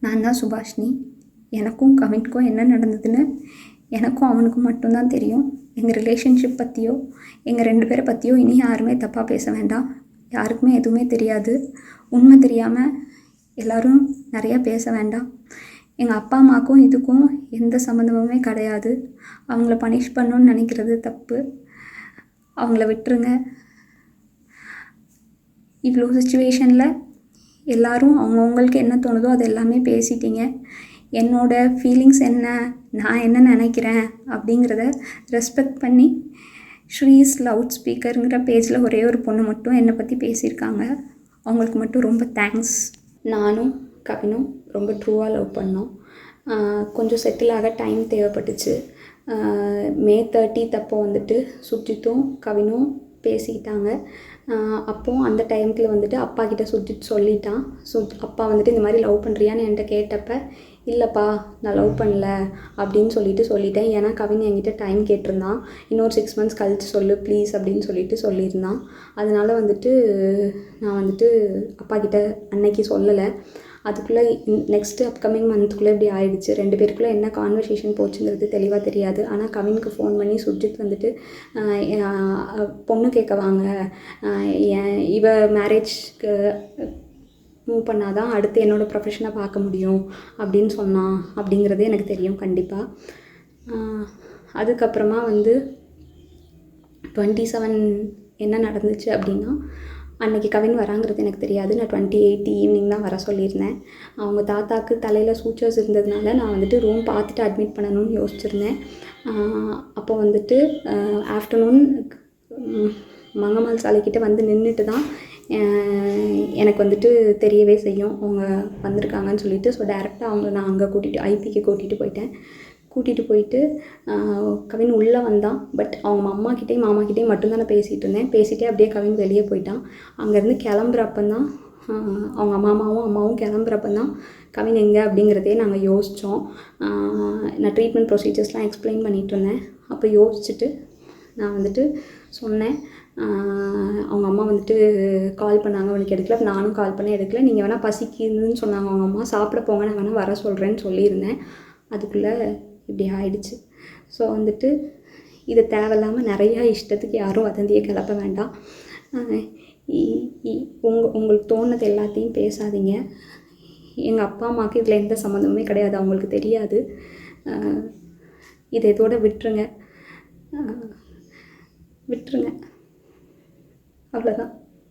நான் தான் சுபாஷினி. எனக்கும் கவினுக்கும் என்ன நடந்ததுன்னு எனக்கும் அவனுக்கும் மட்டும்தான் தெரியும். எங்கள் ரிலேஷன்ஷிப் பற்றியோ எங்கள் 2 பேரை பற்றியோ இனி யாருமே தப்பாக பேச வேண்டாம். யாருக்குமே எதுவுமே தெரியாது. உண்மை தெரியாமல் எல்லோரும் நிறையா பேச வேண்டாம். எங்கள் அப்பா அம்மாவுக்கும் இதுக்கும் எந்த சம்மந்தமுமே கிடையாது. அவங்கள பனிஷ் பண்ணணுன்னு நினைக்கிறது தப்பு. அவங்கள விட்டுருங்க. இவ்வளோ சுச்சுவேஷனில் எல்லோரும் அவங்கவுங்களுக்கு என்ன தோணுதோ அது எல்லாமே பேசிட்டீங்க. என்னோடய ஃபீலிங்ஸ் என்ன, நான் என்ன நினைக்கிறேன் அப்படிங்கிறத ரெஸ்பெக்ட் பண்ணி ஸ்ரீஸ் லவுட் ஸ்பீக்கருங்கிற பேஜில் ஒரே ஒரு பொண்ணு மட்டும் என்னை பற்றி பேசியிருக்காங்க. அவங்களுக்கு மட்டும் ரொம்ப தேங்க்ஸ். நானும் கவினும் ரொம்ப ட்ரூவாக லவ் பண்ணோம். கொஞ்சம் செட்டில் ஆக டைம் தேவைப்பட்டுச்சு. மே 30 அப்போ வந்துட்டு சுஜித்தும் கவினும் பேசிக்கிட்டாங்க. அப்போது அந்த டைமில் வந்துட்டு அப்பா கிட்ட சுஜித் சொல்லிட்டான். அப்பா வந்துட்டு இந்த மாதிரி லவ் பண்ணுறியான்னு என்கிட்ட கேட்டப்ப, இல்லைப்பா நான் லவ் பண்ணல அப்படின்னு சொல்லிட்டேன். ஏன்னா கவின் என்கிட்ட டைம் கேட்டிருந்தான். இன்னொரு 6 months கழித்து சொல்லு ப்ளீஸ் அப்படின்னு சொல்லியிருந்தான். அதனால் வந்துட்டு நான் வந்துட்டு அப்பா கிட்ட அன்னைக்கு சொல்லலை. அதுக்குள்ளே நெக்ஸ்ட்டு அப்கமிங் மந்த்துக்குள்ளே இப்படி ஆயிடுச்சு. 2 பேருக்குள்ளே என்ன கான்வர்சேஷன் போச்சுங்கிறது தெளிவாக தெரியாது. ஆனால் கவினுக்கு ஃபோன் பண்ணி சுஜித் வந்துட்டு பொண்ணு கேட்க வாங்க, இவ மேரேஜ்க்கு மூவ் பண்ணாதான் அடுத்து என்னோடய ப்ரொஃபஷனை பார்க்க முடியும் அப்படின்னு சொன்னான். அப்படிங்கிறது எனக்கு தெரியும் கண்டிப்பாக. அதுக்கப்புறமா வந்து 27 என்ன நடந்துச்சு அப்படின்னா, அன்றைக்கி கவின் வராங்கிறது எனக்கு தெரியாது. நான் 28 ஈவினிங் தான் வர சொல்லியிருந்தேன். அவங்க தாத்தாவுக்கு தலையில் சூச்சர்ஸ் இருந்ததுனால நான் வந்துட்டு ரூம் பார்த்துட்டு அட்மிட் பண்ணணும்னு யோசிச்சுருந்தேன். அப்போ வந்துட்டு ஆஃப்டர்நூன் மங்கம்மாள் சாலைக்கிட்ட வந்து நின்றுட்டு தான் எனக்கு வந்துட்டு தெரியவே செய்யும் அவங்க வந்திருக்காங்கன்னு சொல்லிட்டு. ஸோ டேரெக்டாக அவங்கள நான் அங்கே ஐபிக்கு கூட்டிகிட்டு போயிட்டு கவின் உள்ளே வந்தான். பட் அவங்க அம்மாக்கிட்டேயும் மாமாக்கிட்டேயும் மட்டும்தான் நான் பேசிகிட்டு இருந்தேன். பேசிகிட்டே அப்படியே கவின் வெளியே போயிட்டான். அங்கேருந்து கிளம்புறப்பந்தான் அவங்க அம்மாவும் கிளம்புறப்பந்தான் கவின் எங்கே அப்படிங்கிறதே நாங்கள் யோசித்தோம். நான் ட்ரீட்மெண்ட் ப்ரொசீஜர்ஸ்லாம் எக்ஸ்பிளைன் பண்ணிகிட்டு இருந்தேன். அப்போ யோசிச்சுட்டு நான் வந்துட்டு சொன்னேன். அவங்க அம்மா வந்துட்டு கால் பண்ணாங்க, அவனுக்கு எடுக்கல. நானும் கால் பண்ணி எடுக்கல. நீங்கள் வேணால் பசிக்குதுன்னு சொன்னாங்க அவங்க அம்மா, சாப்பிட போங்க, நான் வேணால் வர சொல்கிறேன்னு சொல்லியிருந்தேன். அதுக்குள்ளே இப்படி ஆயிடுச்சு. ஸோ வந்துட்டு இது தேவையில்லாமல் நிறையா இஷ்டத்துக்கு யாரும் வதந்தியை கிளப்ப வேண்டாம். உங்களுக்கு தோணுது எல்லாத்தையும் பேசாதீங்க. எங்கள் அப்பா அம்மாவுக்கு இதில் எந்த சம்மந்தமுமே கிடையாது. அவங்களுக்கு தெரியாது. இதை இதோட விட்டுருங்க. அவ்வளோதான்.